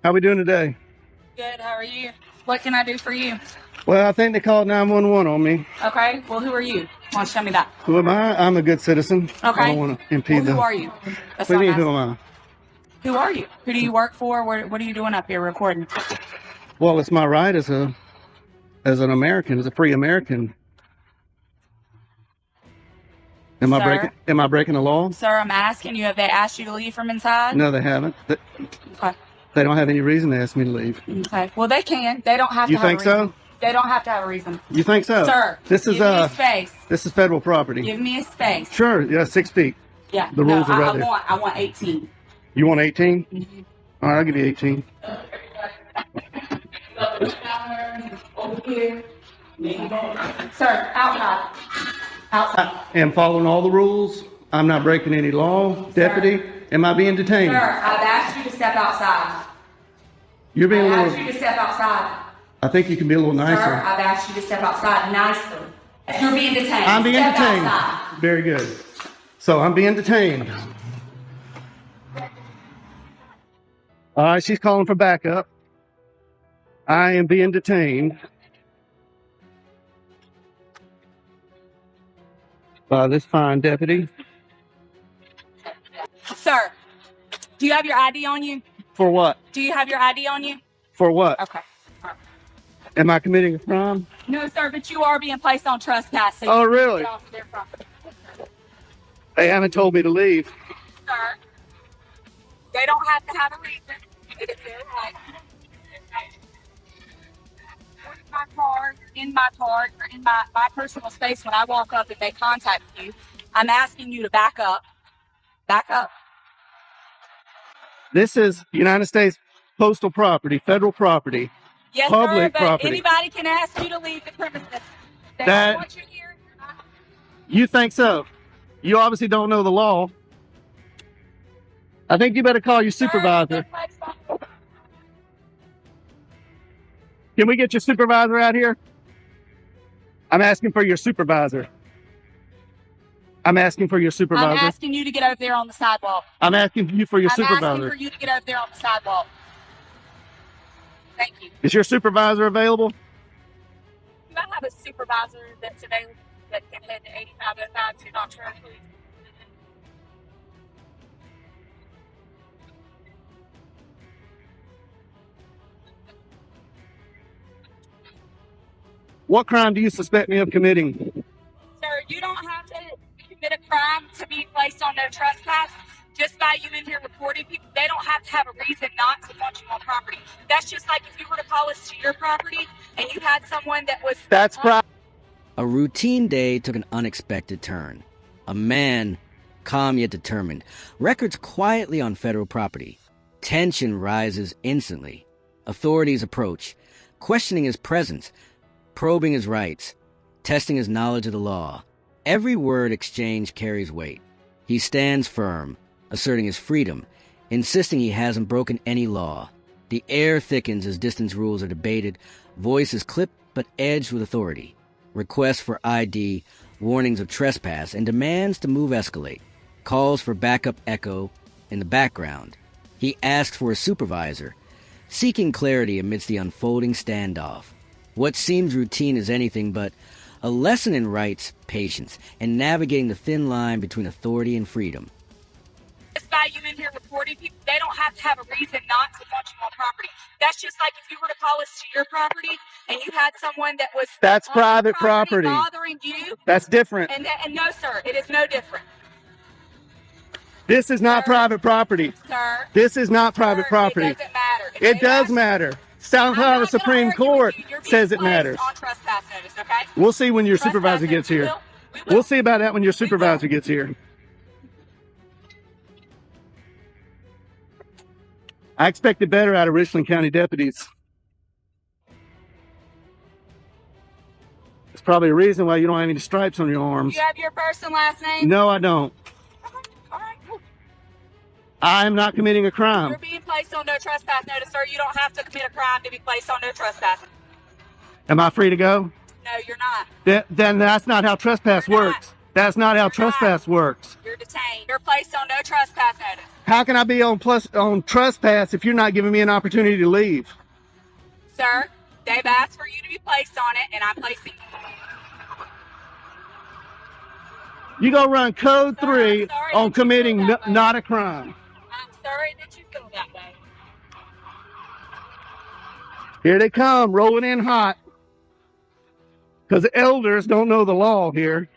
How we doing today? Good, how are you? What can I do for you? Well, I think they called 911 on me. Okay, well, who are you? Why don't you tell me that? Who am I? I'm a good citizen. Okay. I don't want to impede Well, who them. are you? That's What do you what mean, I'm who am asking. I? Who are you? Who do you work for? What are you doing up here recording? Well, it's my right as an American, as a free American. Am Sir? I breaking the law? Sir, I'm asking you, have they asked you to leave from inside? No, they haven't. Okay. They don't have any reason to ask me to leave. Okay. Well, they can. They don't have You to have think a reason. so? They don't have to have a reason. You think so? Sir, this is give me a space. This is federal property. Give me a space. Sure, yeah, 6 feet. Yeah. The rules are right there. I want 18. You want 18? All right, I'll give you 18. Sir, outside. Outside. I am following all the rules. I'm not breaking any law. Deputy, am I being detained? Sir, I've asked you to step outside. You're being a I've asked little... you to step outside. I think you can be a little nicer. Sir, I've asked you to step outside nicely. You're being detained. I'm being Step detained. outside. Very good. So I'm being detained. All right, she's calling for backup. I am being detained by this fine deputy. Sir, do you have your ID on you? For what? Do you have your ID on you? For what? Okay. Am I committing a crime? No, sir, but you are being placed on trespass. So Oh, you need to really? get off their property. They haven't told me to leave. Sir, they don't have to have a reason. It is their right. You're in my car, you're in my personal space. When I walk up and they contact you, I'm asking you to back up. Back up. This is United States postal property, federal property. Yes, Public sir, but property. anybody can ask you to leave the premises. They That- don't want you here. You think so? You obviously don't know the law. I think you better call your supervisor. Can we get your supervisor out here? I'm asking for your supervisor. I'm asking for your I'm supervisor. asking you to get over there on the sidewalk. I'm asking you for your I'm asking supervisor. for you to get over there on the sidewalk. Thank you. Is your supervisor available? Do I have a supervisor that's available that can head to 8505 to Dr. Road, please? What crime do you suspect me of committing? Sir, you don't have to commit a crime to be placed on no trespass. Just by you in here reporting people, they don't have to have a reason not to want you on property. That's just like if you were to call us to your property and you had someone that was... That's private. A routine day took an unexpected turn. A man, calm yet determined, records quietly on federal property. Tension rises instantly. Authorities approach, questioning his presence, probing his rights, testing his knowledge of the law. Every word exchanged carries weight. He stands firm, asserting his freedom, insisting he hasn't broken any law. The air thickens as distance rules are debated, voices clipped but edged with authority. Requests for ID, warnings of trespass, and demands to move escalate. Calls for backup echo in the background. He asks for a supervisor, seeking clarity amidst the unfolding standoff. What seems routine is anything but a lesson in rights, patience, and navigating the thin line between authority and freedom. Just by you in here reporting people, they don't have to have a reason not to want you on property. That's just like if you were to call us to your property and you had someone that was... That's on private property. bothering you. That's different. And no, sir, it is no different. This is not Sir. private property. Sir. This is not private Sir, property. It doesn't matter. If It they does ask you- matter. South I'm Carolina not gonna Supreme argue with Court you. You're being says it placed matters. on trespass notice, okay? We'll see when your Trespass supervisor notice, gets here. we will. We'll see about that when your supervisor gets here. I expected better out of Richland County deputies. There's probably a reason why you don't have any stripes on your arms. You have your first and last name? No, I don't. Okay. All right, cool. I am not committing a crime. You're being placed on no trespass notice, sir. You don't have to commit a crime to be placed on no trespass. Am I free to go? No, you're not. Then that's not how trespass You're not. works. That's not how trespass works. You're detained. You're placed on no trespass notice. How can I be on trespass if you're not giving me an opportunity to leave? Sir, they've asked for you to be placed on it, and I'm placing you. You gonna run code Sir, 3 I'm sorry on that you committing feel that way. not a crime. I'm sorry that you feel that way. Here they come, rolling in hot. Because the elders don't know the law here.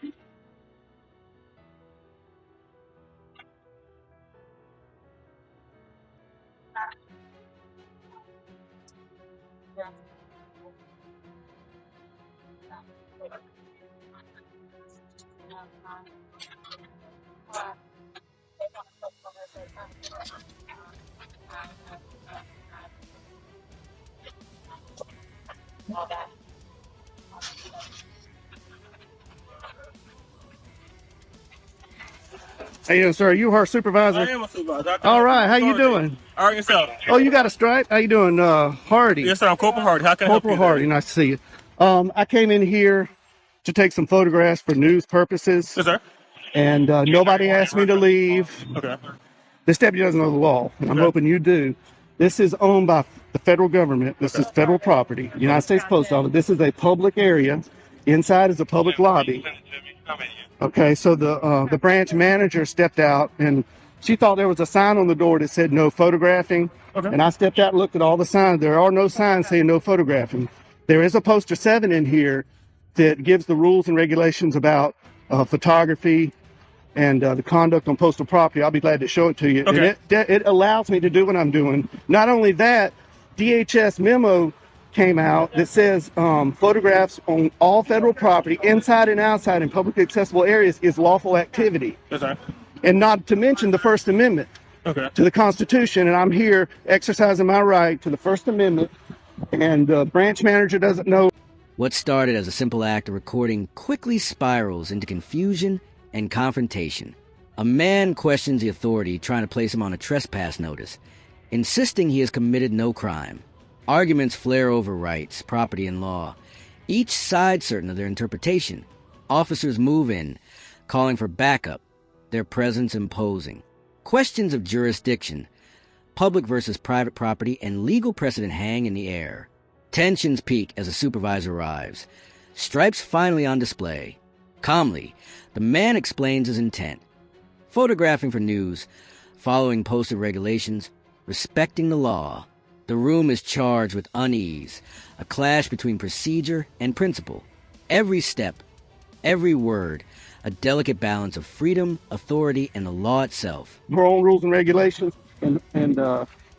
Hey, sir, are you her supervisor? I am a supervisor. All right, how you doing? All right, yourself. Oh, you got a stripe? How you doing, Hardy? Yes, sir. I'm Corporal Hardy. How can I help Corporal you? Hardy, nice to see you. I came in here to take some photographs for news purposes, Yes, sir. and nobody asked me to leave. Okay. This deputy doesn't know the law, and I'm hoping you do. This is owned by the federal government. This is federal property. United States Post Office. This is a public area. Inside is a public lobby. Okay, so the branch manager stepped out, and she thought there was a sign on the door that said no photographing. Okay. And I stepped out and looked at all the signs. There are no signs saying no photographing. There is a poster 7 in here that gives the rules and regulations about photography and the conduct on postal property. I'll be glad to show it to you. Okay. And it allows me to do what I'm doing. Not only that, DHS memo came out that says photographs on all federal property, inside and outside in publicly accessible areas, is lawful activity. Yes, sir. And not to mention the First Amendment Okay. to the Constitution. And I'm here exercising my right to the First Amendment. And the branch manager doesn't know. What started as a simple act of recording quickly spirals into confusion and confrontation. A man questions the authority trying to place him on a trespass notice, insisting he has committed no crime. Arguments flare over rights, property, and law, each side certain of their interpretation. Officers move in, calling for backup, their presence imposing. Questions of jurisdiction, public versus private property, and legal precedent hang in the air. Tensions peak as a supervisor arrives. Stripes finally on display. Calmly, the man explains his intent. Photographing for news, following posted regulations, respecting the law. The room is charged with unease, a clash between procedure and principle. Every step, every word, a delicate balance of freedom, authority, and the law itself. Her own rules and regulations, and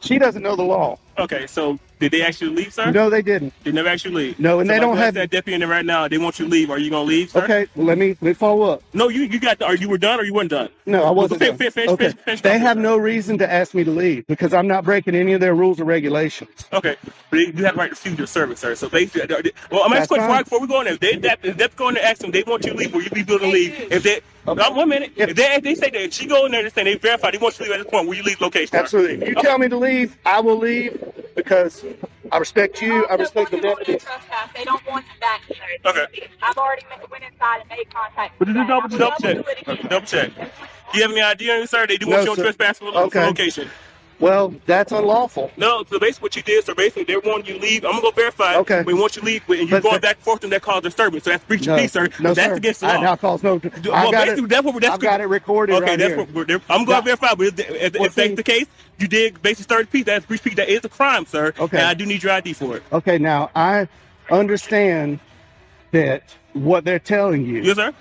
she doesn't know the law. Okay. So, did they actually leave, sir? No, they didn't. They never actually leave. No, and so they don't have that deputy in there right now. They want you to leave. Are you gonna leave, sir? Okay, well, let me follow up. No, you got. Are you were done or you weren't done? No, I wasn't. Finish, done. finish, Okay. finish, They have no reason to ask me to leave because I'm not breaking any of their rules or regulations. Okay, but you have the right to refuse your service, sir. So basically, well, I'm asking That's fine. before we go in there. If that's going to ask them, they want you to leave. Will you be willing to leave? If they, 1 minute. If they say that she go in there and say they verify they want you to leave at this point, will you leave location? Sir? Absolutely. If you tell me to leave, I will leave because I respect you. I respect the deputy. Trespass. They don't want you back here. Okay. I've already went inside and made contact. But with just them. double I'll check. do it again. Double check. Do you have any idea, sir? They do want No, you on sir. trespass for Okay. location. Well, that's unlawful. No, so basically what you did, so basically they want you to leave. I'm gonna go verify. Okay. We want you to leave, and you're But- going back and forth, and that causes disturbance. So that's breach of peace, sir. No, That's sir. against the law. Now calls no. Well, I got basically, it. that's what I've got it recorded Okay, right that's here. what I'm going to verify. But if Well, that's see- the case, you did basically stir the peace. That's breach of peace. That is a crime, sir. Okay. And I do need your ID for it. Okay, now I understand that what they're telling you, Yes, sir.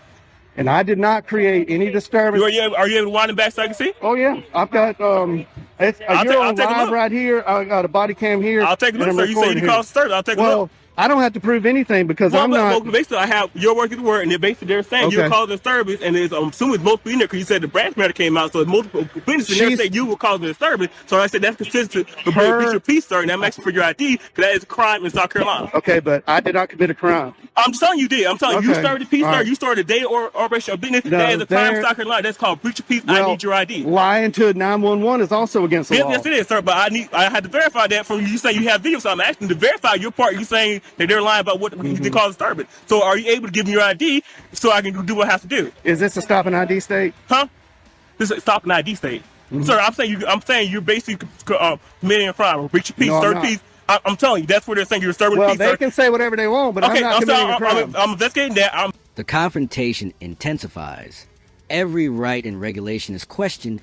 and I did not create any disturbance. Are you able to wind them back so I can see? Oh yeah, I've got you're I'll on take a live look. right here. I got a body cam here. I'll take a look, and sir. I'm You say you recording caused disturbance. I'll take a here. look. Well, I don't have to prove anything because I'm not. Well, basically, I have your word is the word, and basically they're saying Okay. you're causing disturbance, and it's, I'm assuming it's multiple in there because you said the branch matter came out, so it's multiple witnesses in there say you were causing disturbance. So I said that's consistent with breach of peace, sir, and I'm asking for your ID because that is a crime in South Carolina. Okay, but I did not commit a crime. I'm telling you did. I'm telling you, you Okay. started the peace, All sir. right. You started a day or operation of business. No, That is a crime in there- South Carolina. That's called breach of peace. I need your ID. Lying to 911 is also against the law. Yes, it is, sir. But I had to verify that from you saying you have video. So I'm asking to verify your part. You saying that they're lying about what they call disturbance. So are you able to give me your ID so I can do what I have to do? Is this a stop and ID state? Huh? This is stop an ID state. Sir, I'm saying you're basically committing a crime or breach of peace, No, I'm third not. peace. I'm telling you, that's where they're saying you're disturbing Well, peace. they Sir. can say whatever they want, but Okay, I'm not committing a crime. I'm investigating that. The confrontation intensifies. Every right and regulation is questioned,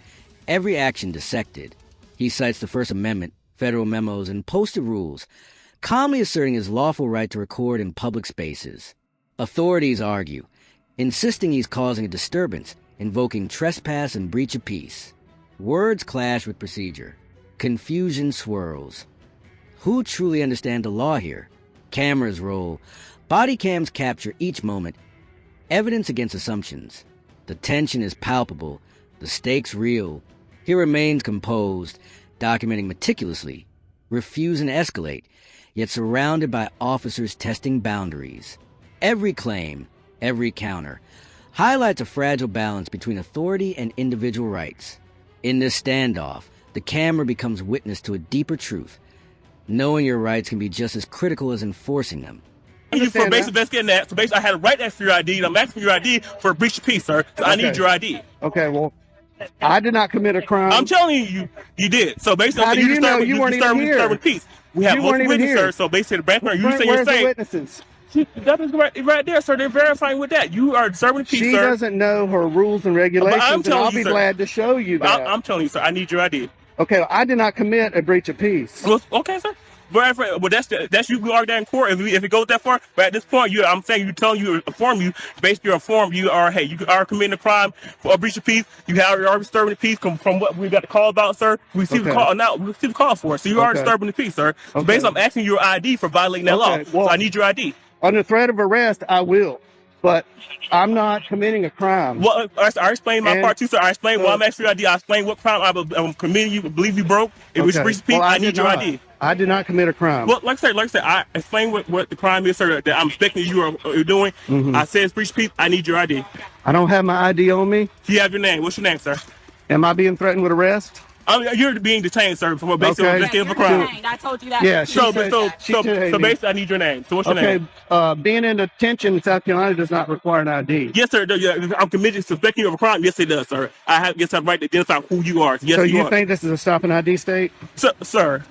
every action dissected. He cites the First Amendment, federal memos, and posted rules, calmly asserting his lawful right to record in public spaces. Authorities argue, insisting he's causing a disturbance, invoking trespass and breach of peace. Words clash with procedure. Confusion swirls. Who truly understands the law here? Cameras roll. Body cams capture each moment. Evidence against assumptions. The tension is palpable. The stakes real. He remains composed, documenting meticulously, refusing to escalate, yet surrounded by officers testing boundaries. Every claim, every counter, highlights a fragile balance between authority and individual rights. In this standoff, the camera becomes witness to a deeper truth. Knowing your rights can be just as critical as enforcing them. You for basic investigating that. So basically, I had a right to ask for your ID, and I'm asking for your ID for a breach of peace, sir. So I need your ID. Okay, well, I did not commit a crime. I'm telling you, you did. So basically, How do you know? You weren't even here. Disturbing peace. We have You weren't multiple even witnesses, here. sir. So basically, the branch you say you're Where's the saying witnesses? that is right there, sir. They're verifying with that. You are disturbing peace, She sir. doesn't know her rules and regulations, and telling I'll you, be sir. glad to show you that. I'm telling you, sir. I need your ID. Okay, I did not commit a breach of peace. Well, okay, sir. But that's you. We argue that in court if it goes that far. But at this point, I'm saying you basically you're informed. You are committing a crime for a breach of peace. You are disturbing the peace from what we got the call about, sir. We received the call now. We received the call for it. So you are disturbing the peace, sir. So basically, I'm asking your ID for violating that law. Well, so I need your ID. Under threat of arrest, I will, but I'm not committing a crime. Well, I explained my part too, sir. I explained why I'm asking for your ID. I explained what crime I'm committing. You believe you broke. If it's breach of peace, I need your ID. I did not commit a crime. Well, like I said, I explained what the crime is, sir, that I'm expecting you are doing. I said it's breach of peace. I need your ID. I don't have my ID on me. Do you have your name? What's your name, sir? Am I being threatened with arrest? You're being detained, sir, for basically investigating a crime. I told you that. Yeah, So detained me. basically, I need your name. So what's your name? Being in detention in South Carolina does not require an ID. Yes, sir. I'm committed to suspecting you of a crime. Yes, it does, sir. I have the right to identify who you are. Yes, So you you are. think this is a stop and ID state? Sir,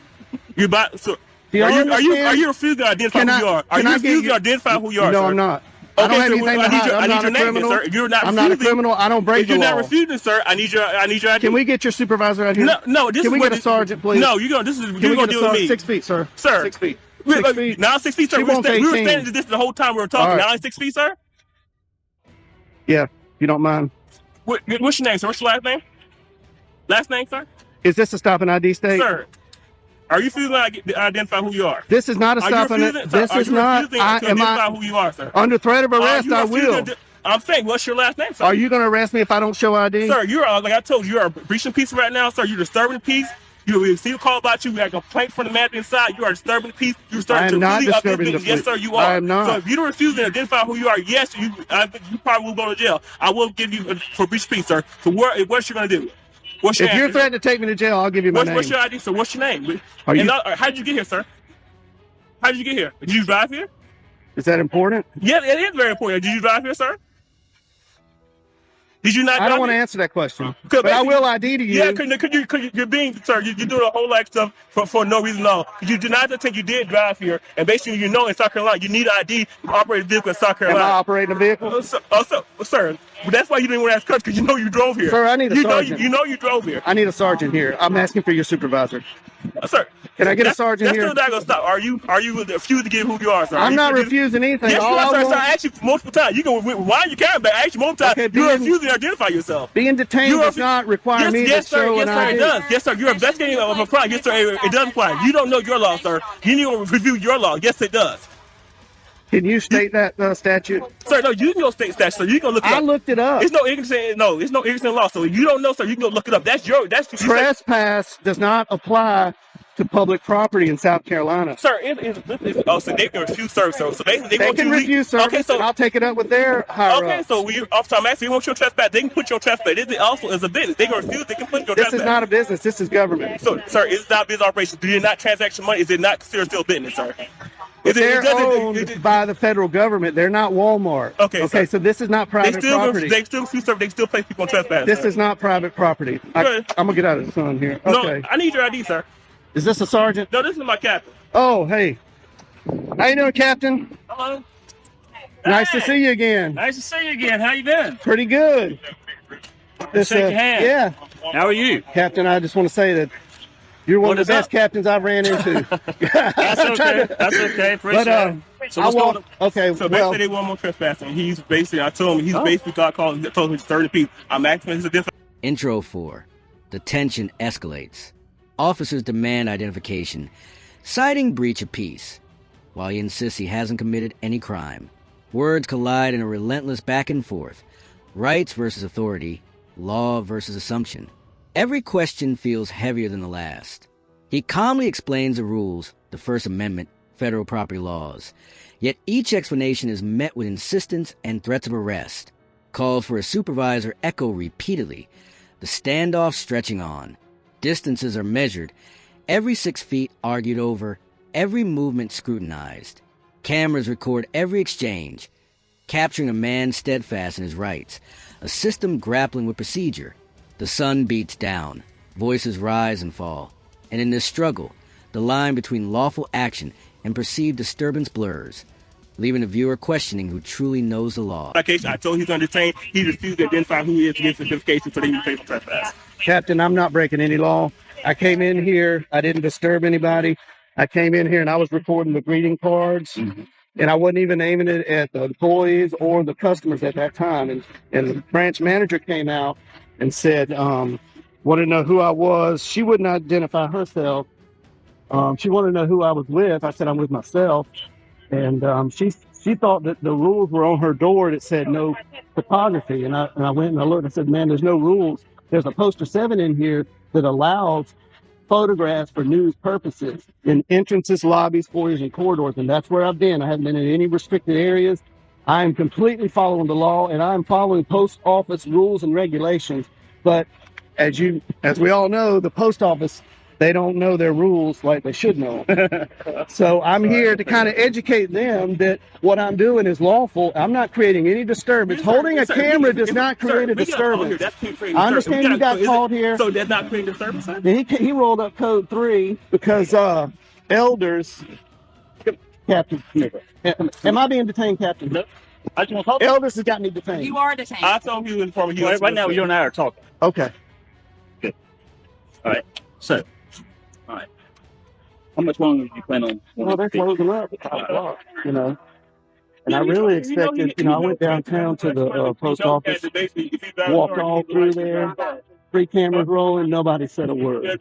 you about so. Do you Are understand? you refusing to identify Can who I- you are? Are can you I get refusing you- to identify who you are, No, sir? I'm not. I don't Okay, have so anything to hide. I'm I need not your a name, criminal. sir. You're not I'm not a refusing. criminal. I don't break If the you're law. not refusing, sir, I need your ID. Can we get your supervisor out here? No. This Can is we what get a sergeant, please? No, you're gonna deal get with a me. 6 feet, sir. Sir. 6 feet. 6 feet. Now 6 feet, sir. She We were wants 18. standing to this the whole time we were talking. All right. Now it's 6 feet, sir. Yeah, you don't mind. What's your name, sir? What's your last name? Last name, sir. Is this a stop and ID state? Sir, are you refusing to identify who you are? This is not a Are you stop and refusing? this Sir, is not. to identify who you are, sir? Under threat of Are arrest, you I refusing will. to- I'm saying, what's your last name, sir? Are you going to arrest me if I don't show ID? Sir, you're like I told you, you are breaching peace right now, sir. You're disturbing the peace. You receive a call about you. We got a complaint from the man inside. You are disturbing the peace. You're starting I am to not really disturbing uplift the Yes, peace. sir, you are. I am not. So if you don't refuse to identify who you are, yes, you probably will go to jail. I will give you for breach of peace, sir. So what's you gonna do? What's your If you're answer? threatening to take me to jail, I'll give you my name. What's your ID, sir? What's your name? Are you- How did you get here, sir? How did you get here? Did you drive here? Is that important? Yeah, it is very important. Did you drive here, sir? Did you not? I don't drive want to here? answer that question. Cause But I will ID to you. Yeah, cause you're being, sir, you're doing a whole lot of stuff for no reason at all. You deny the thing you did drive here, and basically in South Carolina, you need ID to operate a vehicle in South Am Carolina. I operating a vehicle? Sir, but that's why you didn't want to ask because you know you drove here. Sir, I need a sergeant. You know you drove here. I need a sergeant here. I'm asking for your supervisor. Sir, Can I get a sergeant that's here? still not gonna stop. Are you refusing to give who you are, sir? I'm not refusing anything. Yes, you All are, I sir. want- I asked you multiple times. You can rewind your camera back. I asked you multiple times. Okay, You're being- refusing to identify yourself. Being detained You does are- not require me to show yes, an sir, ID. it does. Yes, sir. You're investigating a crime. Yes, sir. It does apply. You don't know your law, sir. You need to review your law. Yes, it does. Can you state that statute? Sir, no, you can go state statute. So you can look it up. I looked it up. It's no ignorance in law. So if you don't know, sir, you can go look it up. That's you say- Trespass does not apply to public property in South Carolina. Sir, so they can refuse service. So basically, They can refuse service, Okay, so and I'll take it up with their higher okay, ups. so off time asking, you want your trespass? They can put your trespass. This also is a business. They can refuse. They can put your This trespass. is not a business. This is government. So, sir, it's not business operation. Do you not transaction money? Is it not considered still business, sir? They're owned by the federal government. They're not Walmart. Okay, so this is not private property. They still place people on trespass. This is not private property. I'm gonna get out of the sun here. Okay. No, I need your ID, sir. Is this a sergeant? No, this is my captain. Oh, hey. How you doing, Captain? Hello. Nice to see you again. Nice to see you again. How you been? Pretty good. Shake your hand. Yeah. How are you? Captain, I just want to say that you're one of the best captains I've ran into. That's okay. That's okay. Appreciate it. So basically they want more trespassing. He's basically, I told him, he's basically told me to 30 people. I'm asking him to different. Intro 4. The tension escalates. Officers demand identification, citing breach of peace, while he insists he hasn't committed any crime. Words collide in a relentless back and forth. Rights versus authority, law versus assumption. Every question feels heavier than the last. He calmly explains the rules, the First Amendment, federal property laws. Yet each explanation is met with insistence and threats of arrest. Calls for a supervisor echo repeatedly. The standoff stretching on. Distances are measured. Every 6 feet argued over. Every movement scrutinized. Cameras record every exchange, capturing a man steadfast in his rights, a system grappling with procedure. The sun beats down, voices rise and fall, and in this struggle, the line between lawful action and perceived disturbance blurs, leaving the viewer questioning who truly knows the law. I told him he's undetained. He refused to identify who he is to get certification so they can pay for trespass. Captain, I'm not breaking any law. I came in here. I didn't disturb anybody. I came in here and I was recording the greeting cards, and I wasn't even aiming it at the employees or the customers at that time. And the branch manager came out and said, wanted to know who I was. She wouldn't identify herself. She wanted to know who I was with. I said, I'm with myself. And she thought that the rules were on her door that said no photography. And I went and I looked and I said, man, there's no rules. There's a poster 7 in here that allows photographs for news purposes in entrances, lobbies, foyers, and corridors. And that's where I've been. I haven't been in any restricted areas. I am completely following the law, and I'm following post office rules and regulations. But as we all know, the post office, they don't know their rules like they should know. So I'm here to kind of educate them that what I'm doing is lawful. I'm not creating any disturbance. Holding a camera does not create a disturbance. I understand you got called here. So that's not creating disturbance? He rolled up code 3 because elders. Captain, am I being detained, Captain? No. I just want to talk. Elders has got me detained. You are detained. I told you inform you. Right now, you and I are talking. Okay. Good. All right. So, all right. How much longer do you plan on? Well, they're closing up at 5 o'clock, you know. And I really expected, I went downtown to the post office, walked all through there, 3 cameras rolling, nobody said a word.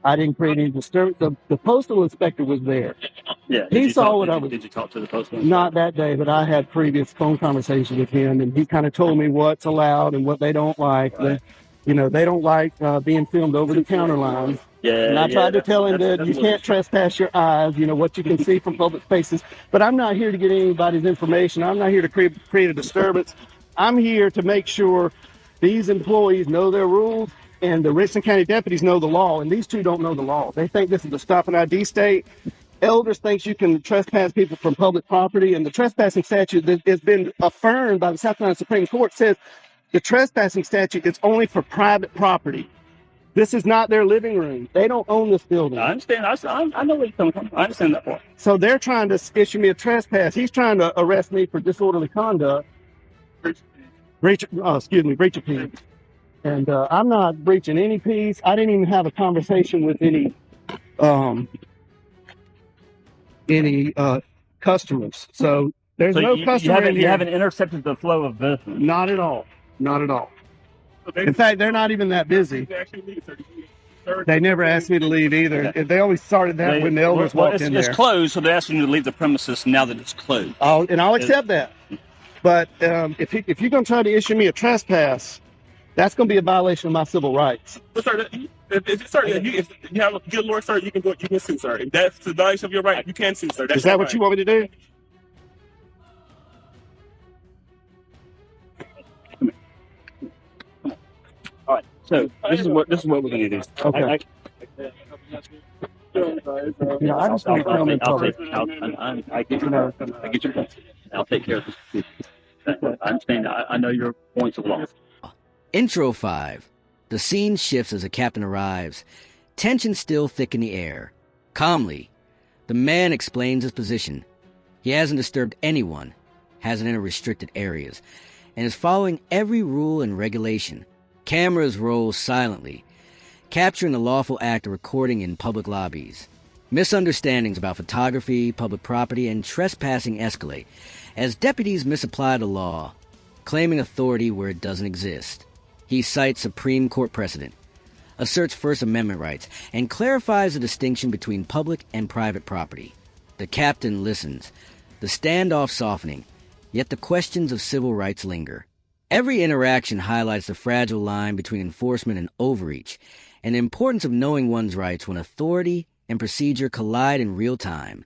I didn't create any disturbance. The postal inspector was there. Yeah. He saw what I was. Did you talk to the postal? Not that day, but I had previous phone conversations with him, and he kind of told me what's allowed and what they don't like. Right. They don't like being filmed over the counter line. Yeah. And I tried to tell him that you can't trespass your eyes, what you can see from public spaces. But I'm not here to get anybody's information. I'm not here to create a disturbance. I'm here to make sure these employees know their rules and the Richland County deputies know the law. And these two don't know the law. They think this is a stop and ID state. Elders thinks you can trespass people from public property. And the trespassing statute that has been affirmed by the South Carolina Supreme Court says the trespassing statute is only for private property. This is not their living room. They don't own this building. I understand. I know where you're coming from. I understand that part. So they're trying to issue me a trespass. He's trying to arrest me for disorderly conduct. Breach of peace. And I'm not breaching any peace. I didn't even have a conversation with any customers. So there's no customer in here. You haven't intercepted the flow of business. Not at all. Not at all. In fact, they're not even that busy. They never asked me to leave either. Okay. They always started that when the elders walked in there. It's closed, so they're asking you to leave the premises now that it's closed. I'll accept that. But if you're going to try to issue me a trespass, that's going to be a violation of my civil rights. But sir, if you have a good lawyer, sir, you can sue, sir. If that's a violation of your right, you can sue, sir. Is that what you want me to do? All right. So this is what we're going to do. Okay. You know, I just want to come and talk. I get your I get your point. I'll take care of this. I understand. I know your points of law. Intro 5. The scene shifts as a captain arrives. Tension still thick in the air. Calmly, the man explains his position. He hasn't disturbed anyone, hasn't entered restricted areas, and is following every rule and regulation. Cameras roll silently, capturing the lawful act of recording in public lobbies. Misunderstandings about photography, public property, and trespassing escalate as deputies misapply the law, claiming authority where it doesn't exist. He cites Supreme Court precedent, asserts First Amendment rights, and clarifies the distinction between public and private property. The captain listens, the standoff softening, yet the questions of civil rights linger. Every interaction highlights the fragile line between enforcement and overreach, and the importance of knowing one's rights when authority and procedure collide in real time.